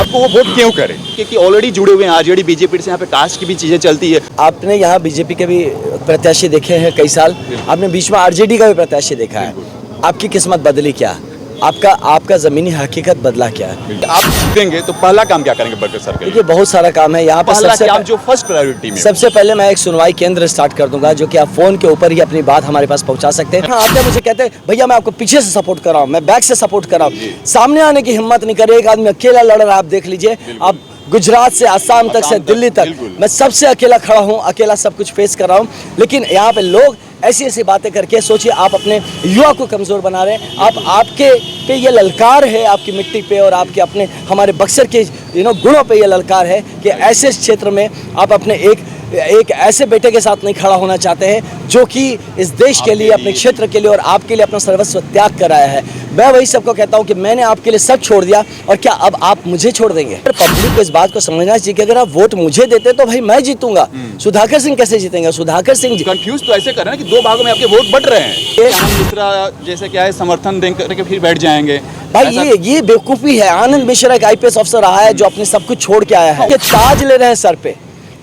आपको वो वोट क्यों करें? क्योंकि ऑलरेडी जुड़े हुए हैं आरजेडी बीजेपी से, यहाँ पे कास्ट की भी चीजें चलती है। आपने यहाँ बीजेपी के भी प्रत्याशी देखे हैं कई साल, आपने बीच में आरजेडी का भी प्रत्याशी देखा है। आपकी किस्मत बदली क्या? आपका जमीनी हकीकत बदला क्या है? आप जीतेंगे तो पहला काम क्या करेंगे बरकर सर के लिए? देखिए बहुत सारा काम है यहाँ पर। सबसे काम जो फर्स्ट प्रायोरिटी में, सबसे पहले मैं एक सुनवाई केंद्र स्टार्ट कर दूंगा, जो कि आप फोन के ऊपर ही अपनी बात हमारे पास पहुंचा सकते हैं। आते मुझे कहते हैं भैया मैं आपको पीछे से सपोर्ट कर रहा हूँ, मैं बैक से सपोर्ट कर रहा हूँ, सामने आने की हिम्मत नहीं करे। एक आदमी अकेला लड़ रहा है, आप देख लीजिए। आप गुजरात से आसाम तक से दिल्ली तक मैं सबसे अकेला खड़ा हूँ, अकेला सब कुछ फेस कर रहा हूँ। लेकिन यहाँ पे लोग ऐसी ऐसी बातें करके, सोचिए आप अपने युवा को कमज़ोर बना रहे हैं। आपके पे ये ललकार है, आपकी मिट्टी पे और आपके अपने हमारे बक्सर के गुणों पे ये ललकार है कि ऐसे क्षेत्र में आप अपने एक ऐसे बेटे के साथ नहीं खड़ा होना चाहते हैं जो कि इस देश के लिए, अपने क्षेत्र के लिए और आपके लिए अपना सर्वस्व त्याग कराया है। मैं वही सबको कहता हूं कि मैंने आपके लिए सब छोड़ दिया और क्या अब आप मुझे छोड़ देंगे? पब्लिक को इस बात को समझना चाहिए कि अगर आप वोट मुझे देते तो भाई मैं जीतूंगा। सुधाकर सिंह कैसे जीतेंगे? सुधाकर सिंह कंफ्यूज तो ऐसे कर रहे हैं कि दो भागों में आपके वोट बट रहे हैं। आनंद मिश्रा जैसे क्या है, समर्थन दे करके फिर बैठ जाएंगे। भाई ये बेवकूफ़ी है। आनंद मिश्रा एक IPS अफसर रहा है जो अपने सब कुछ छोड़ के आया है। ये ताज ले रहे हैं सर पे,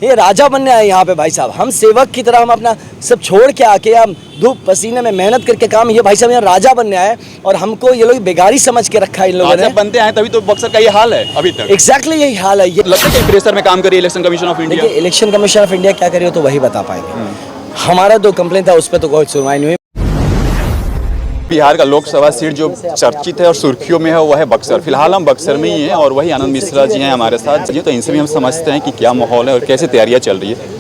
ये राजा बनने आए यहाँ पे भाई साहब। हम सेवक की तरह हम अपना सब छोड़ के आके, हम धूप पसीने में मेहनत करके काम, ये भाई साहब यहाँ राजा बनने आए और हमको ये लोग बेगारी समझ के रखा है इन लोगों ने। बनते हैं तभी तो बक्सर का ये हाल है अभी तक। एग्जैक्टली यही हाल है। ये लगता है कि प्रेशर में काम करिए इलेक्शन कमीशन ऑफ इंडिया। देखिए इलेक्शन कमीशन ऑफ इंडिया क्या करिए तो वही बता पाएंगे। हमारा जो कंप्लेंट था उस पर तो कोई सुनवाई नहीं हुई। बिहार का लोकसभा सीट जो चर्चित है और सुर्खियों में है वो है बक्सर। फिलहाल हम बक्सर में ही हैं और वही आनंद मिश्रा जी हैं हमारे साथ। तो इनसे भी हम समझते हैं कि क्या माहौल है और कैसे तैयारियां चल रही है।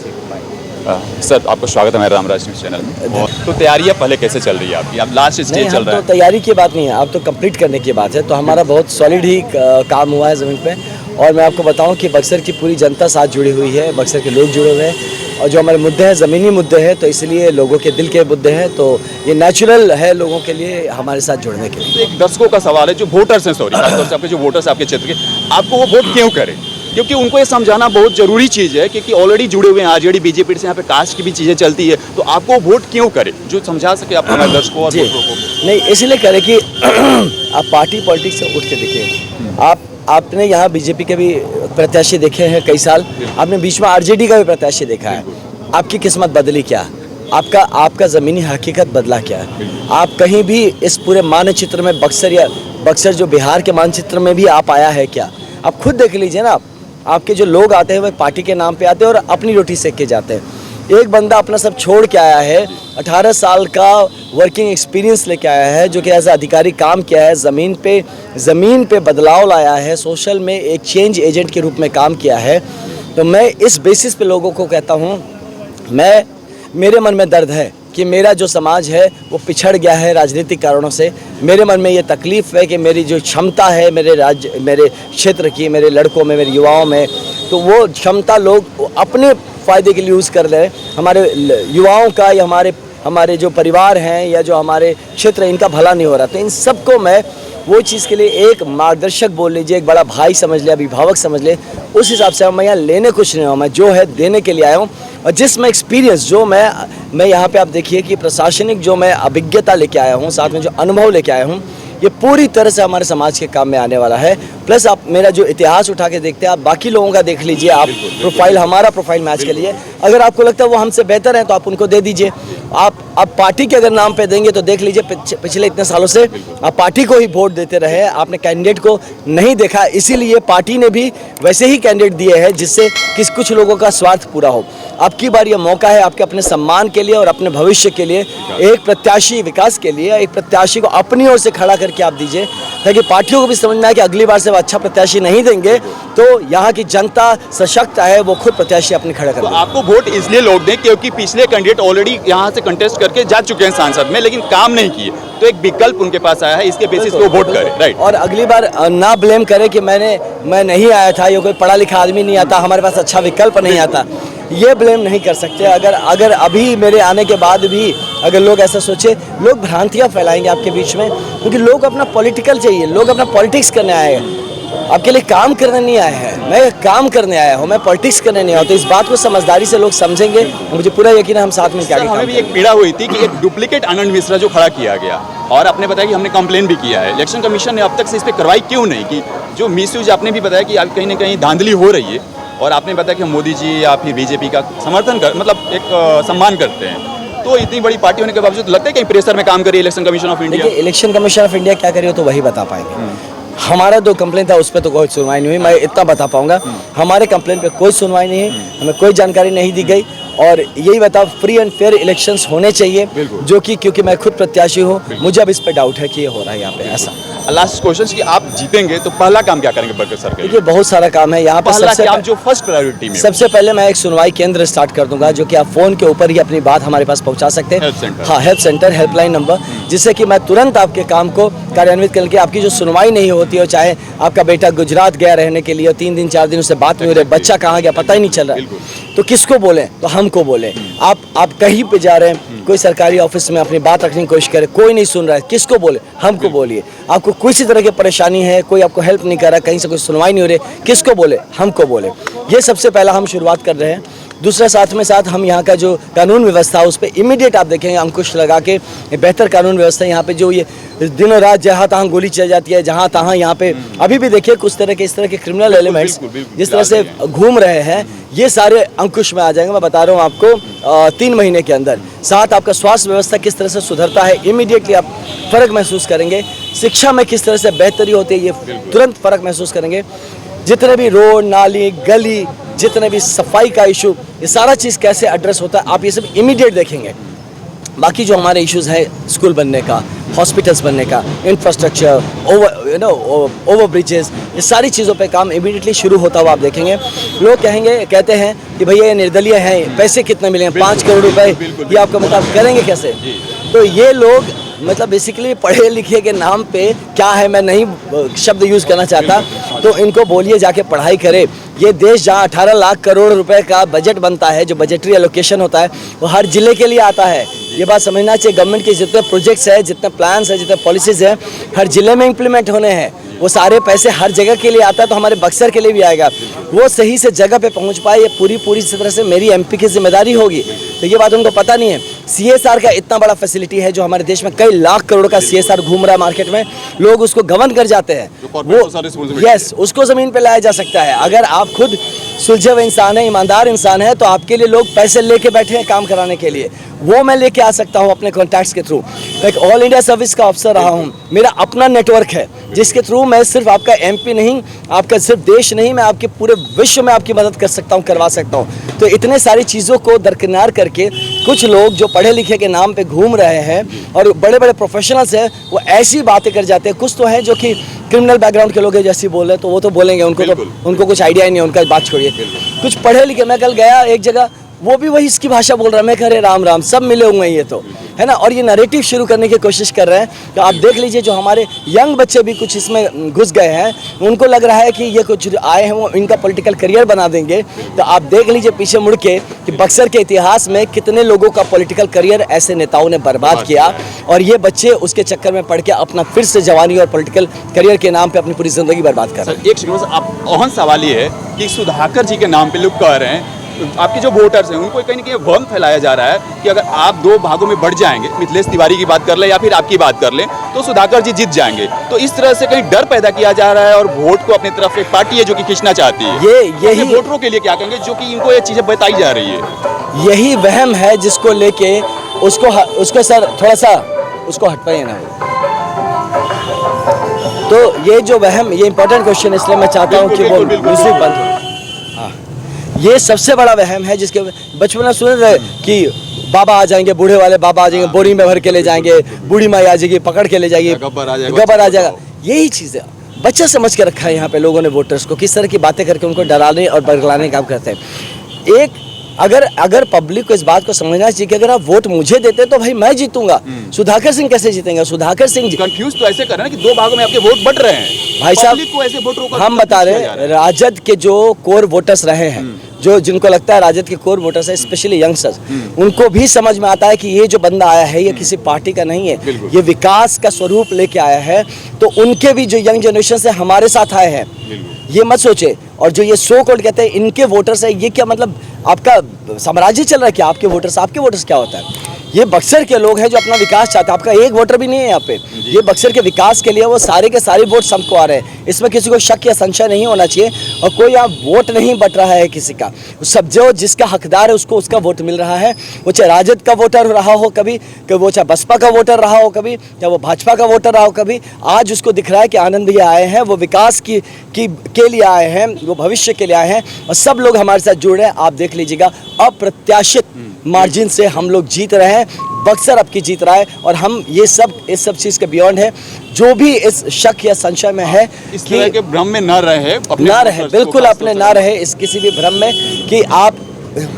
सर आपको स्वागत है मेरे रामराज न्यूज़ चैनल में। तो तैयारियां पहले कैसे चल रही है आपकी? अब लास्ट स्टेज चल रहा है। तो तैयारी की बात नहीं है, अब तो कंप्लीट करने की बात है। तो हमारा बहुत सॉलिड ही काम हुआ है ज़मीन पे। और मैं आपको बताऊं कि बक्सर की पूरी जनता साथ जुड़ी हुई है, बक्सर के लोग जुड़े हुए हैं और जो हमारे मुद्दे हैं ज़मीनी मुद्दे हैं, तो इसलिए लोगों के दिल के मुद्दे हैं, तो ये नेचुरल है लोगों के लिए हमारे साथ जुड़ने के लिए। तो एक दर्शकों का सवाल है, जो वोटर्स हैं, सॉरी खासतौर से आपके जो वोटर्स आपके क्षेत्र के, आपको वो वोट क्यों करें? क्योंकि उनको ये समझाना बहुत जरूरी चीज़ है क्योंकि ऑलरेडी जुड़े हुए हैं आरजेडी बीजेपी से, यहाँ पे कास्ट की भी चीज़ें चलती है। तो आपको वोट क्यों करें, जो समझा सके आप हमारे दर्शकों और वोटरों को? नहीं, इसलिए करें कि आप पार्टी पॉलिटिक्स से उठ के देखिए। आपने यहाँ बीजेपी के भी प्रत्याशी देखे हैं कई साल, आपने बीच में आरजेडी का भी प्रत्याशी देखा है। आपकी किस्मत बदली क्या? आपका ज़मीनी हकीकत बदला क्या है? आप कहीं भी इस पूरे मानचित्र में बक्सर जो बिहार के मानचित्र में भी आप आया है क्या? आप खुद देख लीजिए ना। आपके जो लोग आते हैं वह पार्टी के नाम पे आते हैं और अपनी रोटी सेक के जाते हैं। एक बंदा अपना सब छोड़ के आया है, 18 साल का वर्किंग एक्सपीरियंस लेके आया है, जो कि एज अधिकारी काम किया है, ज़मीन पे बदलाव लाया है, सोशल में एक चेंज एजेंट के रूप में काम किया है। तो मैं इस बेसिस पे लोगों को कहता हूँ, मेरे मन में दर्द है कि मेरा जो समाज है वो पिछड़ गया है राजनीतिक कारणों से। मेरे मन में ये तकलीफ़ है कि मेरी जो क्षमता है मेरे क्षेत्र की, मेरे लड़कों में, मेरे युवाओं में, तो वो क्षमता लोग अपने फ़ायदे के लिए यूज़ कर रहे हैं। हमारे युवाओं का या हमारे जो परिवार हैं या जो हमारे क्षेत्र है, इनका भला नहीं हो रहा। तो इन सबको मैं वो चीज़ के लिए एक मार्गदर्शक बोल लीजिए, एक बड़ा भाई समझ ले, अभिभावक समझ ले, उस हिसाब से मैं यहाँ लेने कुछ नहीं हूँ, मैं जो है देने के लिए आया हूँ। और जिसमें एक्सपीरियंस जो मैं यहाँ पे आप देखिए कि प्रशासनिक जो मैं अभिज्ञता लेके आया हूँ, साथ में जो अनुभव लेके आया हूँ, ये पूरी तरह से हमारे समाज के काम में आने वाला है। प्लस आप मेरा जो इतिहास उठा के देखते हैं, आप बाकी लोगों का देख लीजिए, आप प्रोफाइल हमारा प्रोफाइल मैच कर लीजिए। अगर आपको लगता है वो हमसे बेहतर है तो आप उनको दे दीजिए। आप पार्टी के अगर नाम पे देंगे तो देख लीजिए पिछले इतने सालों से आप पार्टी को ही वोट देते रहे, आपने कैंडिडेट को नहीं देखा। इसीलिए पार्टी ने भी वैसे ही कैंडिडेट दिए हैं जिससे कुछ लोगों का स्वार्थ पूरा हो। आपकी बार ये मौका है आपके अपने सम्मान के लिए और अपने भविष्य के लिए, एक प्रत्याशी विकास के लिए, एक प्रत्याशी को अपनी ओर से खड़ा करके आप दीजिए, ताकि पार्टियों को भी समझ में आए कि अगली बार से वो अच्छा प्रत्याशी नहीं देंगे तो यहाँ की जनता सशक्त है, वो खुद प्रत्याशी अपने खड़ा कर। तो आपको वोट इसलिए लोग दें क्योंकि पिछले कैंडिडेट ऑलरेडी यहाँ से कंटेस्ट करके जा चुके हैं सांसद में, लेकिन काम नहीं किए, तो एक विकल्प उनके पास आया है, इसके बेसिस पे वो वोट करें, राइट? और अगली बार ना ब्लेम करें कि मैं नहीं आया था, ये कोई पढ़ा लिखा आदमी नहीं आता, हमारे पास अच्छा विकल्प नहीं आता, ये ब्लेम नहीं कर सकते। अगर अभी मेरे आने के बाद भी अगर लोग ऐसा सोचे, लोग भ्रांतियाँ फैलाएंगे आपके बीच में, क्योंकि लोग अपना पॉलिटिकल चाहिए, लोग अपना पॉलिटिक्स करने आए हैं। आपके लिए काम करने नहीं आए हैं, मैं काम करने आया हूँ, मैं पॉलिटिक्स करने नहीं आया हूँ। तो इस बात को समझदारी से लोग समझेंगे, मुझे पूरा यकीन है हम साथ में क्या सर, हमें भी एक पीड़ा हुई थी कि एक डुप्लीकेट आनंद मिश्रा जो खड़ा किया गया, और आपने बताया कि हमने कंप्लेन भी किया है। इलेक्शन कमीशन ने अब तक से इस पर कार्रवाई क्यों नहीं की? जो मिसयूज आपने भी बताया कि आप कहीं ना कहीं धांधली हो रही है, और आपने बताया कि मोदी जी या फिर बीजेपी का समर्थन कर मतलब एक सम्मान करते हैं, तो इतनी बड़ी पार्टी होने के बावजूद लगता है कहीं प्रेशर में काम करिए इलेक्शन कमीशन ऑफ इंडिया? देखिए, इलेक्शन कमीशन ऑफ इंडिया क्या करिए तो वही बता पाएंगे। हमारा जो कंप्लेन था उस पर तो कोई सुनवाई नहीं हुई, मैं इतना बता पाऊंगा। हमारे कंप्लेन पे कोई सुनवाई नहीं है, हमें कोई जानकारी नहीं दी गई, और यही बता फ्री एंड फेयर इलेक्शंस होने चाहिए, जो कि क्योंकि मैं खुद प्रत्याशी हूँ, मुझे अब इस पे डाउट है कि ये हो रहा है यहाँ पे ऐसा। लास्ट क्वेश्चन कि आप जीतेंगे तो पहला काम क्या करेंगे बरकर सर के? देखिए, बहुत सारा काम है यहाँ पर। सबसे काम जो फर्स्ट प्रायोरिटी में, सबसे पहले मैं एक सुनवाई केंद्र स्टार्ट कर दूंगा, जो कि आप फोन के ऊपर ही अपनी बात हमारे पास पहुंचा सकते हैं। Help centre. हाँ, हेल्प सेंटर, हेल्पलाइन नंबर, जिससे कि मैं तुरंत आपके काम को कार्यान्वित करके, आपकी जो सुनवाई नहीं होती है, चाहे आपका बेटा गुजरात गया रहने के लिए 3 दिन 4 दिन उससे बात नहीं हो रही, बच्चा कहाँ गया पता ही नहीं चल रहा है, तो किसको बोले? तो हमको बोले। आप कहीं पे जा रहे हैं, कोई सरकारी ऑफिस में अपनी बात रखने की कोशिश करें, कोई नहीं सुन रहा है, किसको बोले? हमको बोलिए। आपको किसी तरह की परेशानी है, कोई आपको हेल्प नहीं कर रहा, कहीं से कोई सुनवाई नहीं हो रही, किसको बोले? हमको बोले। ये सबसे पहला हम शुरुआत कर रहे हैं। दूसरा, साथ में साथ हम यहाँ का जो कानून व्यवस्था उस पर इमीडिएट आप देखेंगे अंकुश लगा के बेहतर कानून व्यवस्था। यहाँ पे जो ये दिनों रात जहाँ तहाँ गोली चल जाती है, जहाँ तहाँ यहाँ पे अभी भी देखिए कुछ तरह के इस तरह के क्रिमिनल एलिमेंट्स जिस तरह से घूम रहे हैं, ये सारे अंकुश में आ जाएंगे। मैं बता रहा हूँ आपको 3 महीने के अंदर। साथ आपका स्वास्थ्य व्यवस्था किस तरह से सुधरता है, इमीडिएटली आप फ़र्क महसूस करेंगे। शिक्षा में किस तरह से बेहतरी होती है, ये तुरंत फ़र्क महसूस करेंगे। जितने भी रोड, नाली, गली, जितने भी सफाई का इशू, ये सारा चीज़ कैसे एड्रेस होता है, आप ये सब इमीडिएट देखेंगे। बाकी जो हमारे इश्यूज हैं, स्कूल बनने का, हॉस्पिटल्स बनने का, इंफ्रास्ट्रक्चर, ओवर ब्रिजेस, ये सारी चीज़ों पे काम इमीडिएटली शुरू होता हुआ आप देखेंगे। लोग कहते हैं कि भैया ये निर्दलीय हैं, पैसे कितने मिले हैं, 5 करोड़ रुपए, ये आपका मतलब करेंगे कैसे? तो ये लोग मतलब बेसिकली पढ़े लिखे के नाम पे क्या है, मैं नहीं शब्द यूज़ करना चाहता, तो इनको बोलिए जाके पढ़ाई करे। ये देश जहाँ 18 लाख करोड़ रुपए का बजट बनता है, जो बजटरी एलोकेशन होता है, वो हर जिले के लिए आता है। ये बात समझना चाहिए। गवर्नमेंट के जितने प्रोजेक्ट्स हैं, जितने प्लान्स हैं, जितने पॉलिसीज़ हैं, हर जिले में इम्प्लीमेंट होने हैं। वो सारे पैसे हर जगह के लिए आता है, तो हमारे बक्सर के लिए भी आएगा। वो सही से जगह पे पहुंच पाए, ये पूरी तरह से मेरी एमपी की जिम्मेदारी होगी। तो ये बात उनको पता नहीं है। CSR का इतना बड़ा फैसिलिटी है, जो हमारे देश में कई लाख करोड़ का CSR घूम रहा है मार्केट में, लोग उसको गवर्न कर जाते हैं। वो यस, उसको ज़मीन पे लाया जा सकता है। अगर आप खुद सुलझे हुए इंसान है, ईमानदार इंसान है, तो आपके लिए लोग पैसे लेके बैठे हैं काम कराने के लिए। वो मैं लेके आ सकता हूँ अपने कॉन्टैक्ट्स के थ्रू। मैं एक ऑल इंडिया सर्विस का अफसर रहा हूँ, मेरा अपना नेटवर्क है, जिसके थ्रू मैं सिर्फ आपका MP नहीं, आपका सिर्फ देश नहीं, मैं आपके पूरे विश्व में आपकी मदद कर सकता हूँ, करवा सकता हूँ। तो इतने सारी चीज़ों को दरकिनार करके कुछ लोग जो पढ़े लिखे के नाम पे घूम रहे हैं, और बड़े बड़े प्रोफेशनल्स हैं, वो ऐसी बातें कर जाते हैं। कुछ तो हैं जो कि क्रिमिनल बैकग्राउंड के लोग हैं, जैसे बोल रहे हैं, तो वो तो बोलेंगे, उनको कुछ आइडिया ही नहीं है, उनका बात छोड़िए। कुछ पढ़े लिखे, मैं कल गया एक जगह, वो भी वही इसकी भाषा बोल रहा है, मैं कह रहे राम राम, सब मिले हुए हैं ये तो, है ना। और ये नैरेटिव शुरू करने की कोशिश कर रहे हैं। तो आप देख लीजिए, जो हमारे यंग बच्चे भी कुछ इसमें घुस गए हैं, उनको लग रहा है कि ये कुछ आए हैं, वो इनका पॉलिटिकल करियर बना देंगे। तो आप देख लीजिए पीछे मुड़ के कि बक्सर के इतिहास में कितने लोगों का पॉलिटिकल करियर ऐसे नेताओं ने बर्बाद किया, और ये बच्चे उसके चक्कर में पड़ के अपना फिर से जवानी और पॉलिटिकल करियर के नाम पे अपनी पूरी जिंदगी बर्बाद कर रहे हैं। एक सेकंड, आप अहम सवाल ये है कि सुधाकर जी के नाम पे लोग कह रहे हैं, आपके जो वोटर्स हैं उनको कहीं ना कहीं भ्रम फैलाया जा रहा है कि अगर आप 2 भागों में बढ़ जाएंगे, मिथिलेश तिवारी की बात कर लें या फिर आपकी बात कर लें, तो सुधाकर जी जीत जाएंगे। तो इस तरह से कहीं डर पैदा किया जा रहा है, और वोट को अपनी तरफ एक पार्टी है जो कि खींचना चाहती है। यही वोटरों के लिए क्या कहेंगे, जो कि इनको ये चीजें बताई जा रही है? यही वहम है जिसको लेके उसको सर थोड़ा सा उसको हटवाइए ना। तो ये जो वहम, ये इंपॉर्टेंट क्वेश्चन, इसलिए मैं चाहता हूँ कि वो म्यूजिक बंद हो। ये सबसे बड़ा वहम है, जिसके बचपन में सुन रहे कि बाबा आ जाएंगे, बूढ़े वाले बाबा आ जाएंगे, बोरी में भर के ले जाएंगे, बूढ़ी माई आ जाएगी, पकड़ के ले जाएगी, गब्बर आ जाएगा। यही चीज़ है, बच्चा समझ के रखा है यहाँ पे लोगों ने वोटर्स को, किस तरह की बातें करके उनको डराने और बरगलाने का काम करते हैं। एक अगर पब्लिक को इस बात को समझना चाहिए कि अगर आप वोट मुझे देते तो भाई मैं जीतूंगा, सुधाकर सिंह कैसे जीतेंगे? सुधाकर सिंह कंफ्यूज तो ऐसे कर रहे हैं कि 2 भागों में आपके वोट बढ़ रहे हैं भाई साहब। को ऐसे वोटरों का हम बता रहे हैं, राजद के जो कोर वोटर्स रहे हैं जो जिनको लगता है राजद के कोर वोटर्स है, स्पेशली यंगस्टर्स, उनको भी समझ में आता है कि ये जो बंदा आया है ये किसी पार्टी का नहीं है, ये विकास का स्वरूप लेके आया है। तो उनके भी जो यंग जनरेशन से हमारे साथ आए हैं, ये मत सोचे। और जो ये सो कॉल्ड कहते हैं इनके वोटर्स है, ये क्या मतलब आपका साम्राज्य चल रहा है क्या? आपके वोटर्स क्या होता है? ये बक्सर के लोग हैं जो अपना विकास चाहते हैं। आपका एक वोटर भी नहीं है यहाँ पे। ये बक्सर के विकास के लिए वो सारे के सारे वोट सबको आ रहे हैं। इसमें किसी को शक या संशय नहीं होना चाहिए। और कोई यहाँ वोट नहीं बट रहा है किसी का। सब जो जिसका हकदार है उसको उसका वोट मिल रहा है। वो चाहे राजद का वोटर रहा हो कभी, वो चाहे बसपा का वोटर रहा हो कभी, चाहे वो भाजपा का वोटर रहा हो कभी। आज उसको दिख रहा है कि आनंद भैया आए हैं, वो विकास के लिए आए हैं, वो भविष्य के लिए आए हैं। और सब लोग हमारे साथ जुड़ रहे हैं। आप देख लीजिएगा, अप्रत्याशित मार्जिन से हम लोग जीत रहे हैं। बक्सर अब की जीत रहा है। और हम इस सब चीज़ के बियॉन्ड है। जो भी इस शक या संशय में है इस तरह के भ्रम में न रहे, बिल्कुल अपने ना रहे इस किसी भी भ्रम में कि आप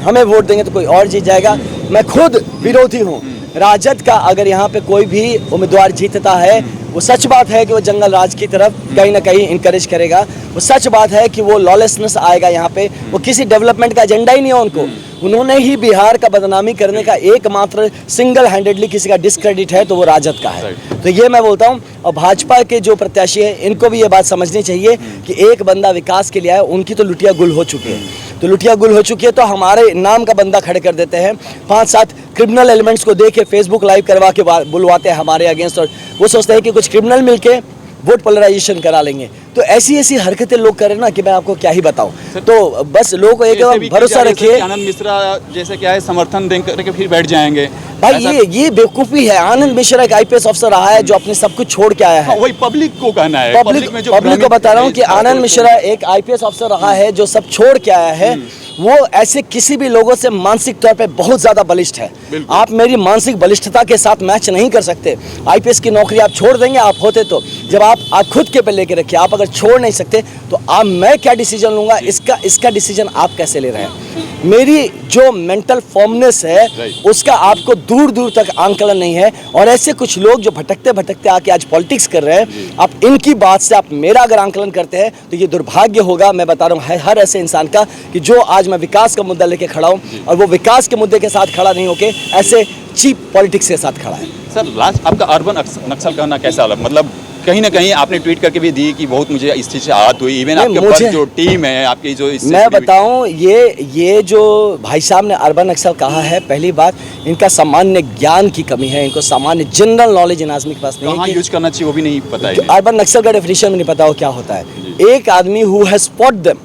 हमें वोट देंगे तो कोई और जीत जाएगा। मैं खुद विरोधी हूँ राजद का। अगर यहाँ पे कोई भी उम्मीदवार जीतता है, वो सच बात है कि वो जंगल राज की तरफ कहीं ना कहीं इनकरेज करेगा। वो सच बात है कि वो लॉलेसनेस आएगा यहाँ पे। वो किसी डेवलपमेंट का एजेंडा ही नहीं है उनको। उन्होंने ही बिहार का बदनामी करने का एकमात्र सिंगल हैंडेडली किसी का डिस्क्रेडिट है तो वो राजद का है। तो ये मैं बोलता हूँ। और भाजपा के जो प्रत्याशी हैं इनको भी ये बात समझनी चाहिए कि एक बंदा विकास के लिए आया, उनकी तो लुटिया गुल हो चुकी है। तो लुटिया गुल हो चुकी है तो हमारे नाम का बंदा खड़े कर देते हैं। 5-7 क्रिमिनल एलिमेंट्स को देके फेसबुक लाइव करवा के बुलवाते हैं हमारे अगेंस्ट। और वो सोचते हैं कि कुछ क्रिमिनल मिलके वोट पोलराइजेशन करा लेंगे। तो ऐसी हरकतें लोग करें ना कि मैं आपको क्या ही बताऊं। तो बस लोगों को एक भरोसा रखिए। आनंद मिश्रा जैसे क्या है समर्थन दे करके फिर बैठ जाएंगे भाई। ये बेवकूफ़ी है। आनंद मिश्रा एक IPS अफसर रहा है जो अपने सब कुछ छोड़ के आया है। वही पब्लिक को कहना है। पब्लिक को बता रहा हूँ कि आनंद मिश्रा एक IPS अफसर रहा है जो सब छोड़ के आया है। वो ऐसे किसी भी लोगों से मानसिक तौर पे बहुत ज़्यादा बलिष्ठ है। आप मेरी मानसिक बलिष्ठता के साथ मैच नहीं कर सकते। IPS की नौकरी आप छोड़ देंगे आप होते तो। जब आप खुद के पे लेके रखिए। आप अगर छोड़ नहीं सकते तो आप मैं क्या डिसीजन लूँगा इसका डिसीजन आप कैसे ले रहे हैं? मेरी जो मेंटल फॉर्मनेस है उसका आपको दूर दूर तक आंकलन नहीं है। और ऐसे कुछ लोग जो भटकते भटकते आके आज पॉलिटिक्स कर रहे हैं, आप इनकी बात से आप मेरा अगर आंकलन करते हैं तो ये दुर्भाग्य होगा। मैं बता रहा हूँ हर ऐसे इंसान का कि जो आज मैं विकास का मुद्दा लेके खड़ा हूँ और वो विकास के मुद्दे के साथ खड़ा नहीं होके ऐसे चीप पॉलिटिक्स के साथ खड़ा है। सर लास्ट आपका अर्बन नक्सल कहना कैसा लगा? मतलब कहीं ना कहीं आपने ट्वीट करके भी दी कि बहुत मुझे इस चीज़ से आहत हुई। इवन आपके पास जो टीम है आपकी जो मैं बताऊं ये जो भाई साहब ने अर्बन नक्सल कहा है, पहली बात इनका सामान्य ज्ञान की कमी है। इनको सामान्य जनरल नॉलेज इन आदमी के पास नहीं है। कहाँ यूज करना चाहिए वो भी नहीं पता है। अर्बन नक्सल का डेफिनेशन में नहीं पता वो क्या होता है। एक आदमी हु हैज स्पॉट देम,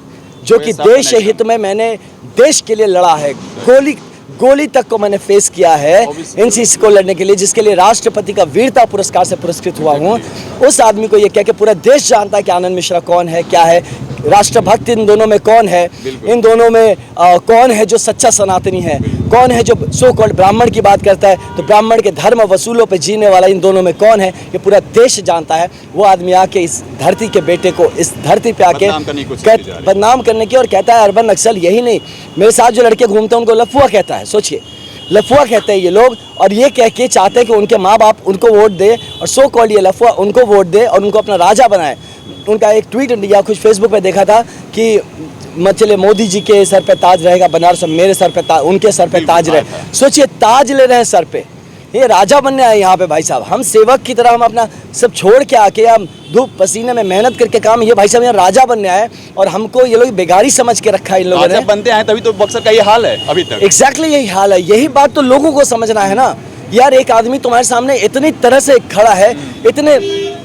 जो कि देश हित में मैंने देश के लिए लड़ा है, गोली तक को मैंने फेस किया है इन चीज को लड़ने के लिए, जिसके लिए राष्ट्रपति का वीरता पुरस्कार से पुरस्कृत हुआ हूँ। उस आदमी को ये कह के पूरा देश जानता है कि आनंद मिश्रा कौन है, क्या है, राष्ट्रभक्त इन दोनों में कौन है, इन दोनों में कौन है जो सच्चा सनातनी है, कौन है जो सो कॉल्ड ब्राह्मण की बात करता है तो ब्राह्मण के धर्म वसूलों पे जीने वाला इन दोनों में कौन है, ये पूरा देश जानता है। वो आदमी आके इस धरती के बेटे को इस धरती पे आके बदनाम करने की और कहता है अर्बन नक्सल। यही नहीं, मेरे साथ जो लड़के घूमते हैं उनको लफुआ कहता है। सोचिए, लफुआ कहते हैं ये लोग। और ये कह के चाहते हैं कि उनके माँ बाप उनको वोट दे और सो कॉल्ड ये लफुआ उनको वोट दे और उनको अपना राजा बनाए। उनका एक ट्वीट या कुछ फेसबुक पे देखा था कि चले मोदी जी के सर पे ताज रहेगा बनारस, मेरे सर पे उनके सर पे ताज रहे। सोचिए, ताज ले रहे हैं सर पे, ये राजा बनने आए यहाँ पे। भाई साहब, हम सेवक की तरह हम अपना सब छोड़ के आके हम धूप पसीने में मेहनत करके काम, ये भाई साहब यहाँ राजा बनने आए और हमको ये लोग बेगारी समझ के रखा है इन लोगों ने। बनते हैं तभी तो बक्सर का ये हाल है अभी तक। एग्जैक्टली यही हाल है। यही बात तो लोगों को समझना है ना यार। एक आदमी तुम्हारे सामने इतनी तरह से खड़ा है, इतने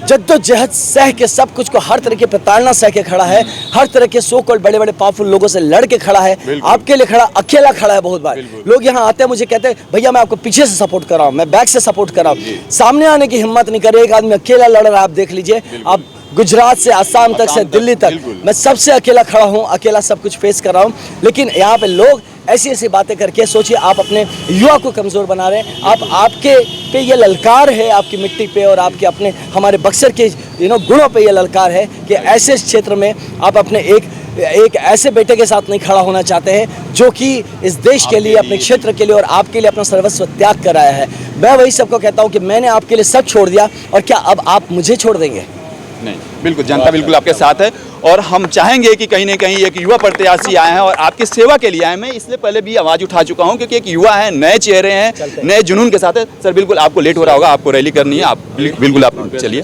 जद्दोजहद सह के सब कुछ को हर तरह की प्रताड़ना सह के खड़ा है, हर तरह के सो कॉल्ड बड़े बड़े पावरफुल लोगों से लड़ के खड़ा है, आपके लिए खड़ा, अकेला खड़ा है। बहुत बार लोग यहाँ आते हैं मुझे कहते हैं भैया मैं आपको पीछे से सपोर्ट कर रहा हूँ, मैं बैक से सपोर्ट कर रहा हूँ। सामने आने की हिम्मत नहीं करे। एक आदमी अकेला लड़ रहा है। आप देख लीजिए, आप गुजरात से आसाम तक से दिल्ली तक मैं सबसे अकेला खड़ा हूँ, अकेला सब कुछ फेस कर रहा हूँ। लेकिन यहाँ पे लोग ऐसी ऐसी बातें करके, सोचिए आप अपने युवा को कमज़ोर बना रहे हैं। आपके पे ये ललकार है, आपकी मिट्टी पे और आपके अपने हमारे बक्सर के गुणों पे ये ललकार है कि ऐसे क्षेत्र में आप अपने एक ऐसे बेटे के साथ नहीं खड़ा होना चाहते हैं जो कि इस देश के लिए, अपने क्षेत्र के लिए और आपके लिए अपना सर्वस्व त्याग कर आया है। मैं वही सबको कहता हूँ कि मैंने आपके लिए सब छोड़ दिया और क्या अब आप मुझे छोड़ देंगे? नहीं, बिल्कुल जनता बिल्कुल आपके साथ है और हम चाहेंगे कि कहीं ना कहीं एक युवा प्रत्याशी आए हैं और आपकी सेवा के लिए आए हैं। मैं इसलिए पहले भी आवाज़ उठा चुका हूं क्योंकि एक युवा है, नए चेहरे हैं, नए जुनून के साथ है। सर बिल्कुल आपको लेट हो रहा होगा, आपको रैली करनी है, आप बिल्कुल आप चलिए।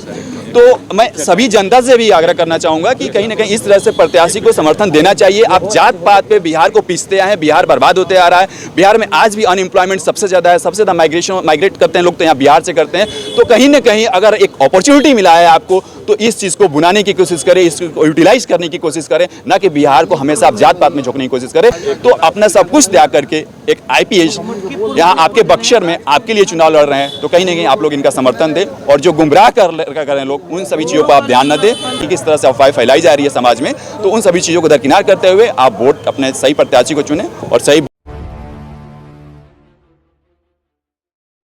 तो मैं सभी जनता से भी आग्रह करना चाहूँगा कि कहीं ना कहीं इस तरह से प्रत्याशी को समर्थन देना चाहिए। आप जात पात पे बिहार को पीसते आए हैं, बिहार बर्बाद होते आ रहा है। बिहार में आज भी अनएम्प्लॉयमेंट सबसे ज़्यादा है, सबसे ज़्यादा माइग्रेट करते हैं लोग तो यहाँ बिहार से करते हैं। तो कहीं ना कहीं अगर एक अपॉर्चुनिटी मिला है आपको तो इस चीज़ को बुनाने की कोशिश करें, इसको यूटिलाइज करने की कोशिश करें, ना कि बिहार को हमेशा आप जात पात में झोंकने की कोशिश करें। तो अपना सब कुछ त्याग करके एक IPS यहाँ आपके बक्सर में आपके लिए चुनाव लड़ रहे हैं, तो कहीं ना कहीं आप लोग इनका समर्थन दें और जो गुमराह कर रहे हैं लोग, उन सभी चीज़ों पर आप ध्यान न दें कि किस तरह से अफवाह फैलाई जा रही है समाज में। तो उन सभी चीज़ों को दरकिनार करते हुए आप वोट अपने सही प्रत्याशी को चुनें और सही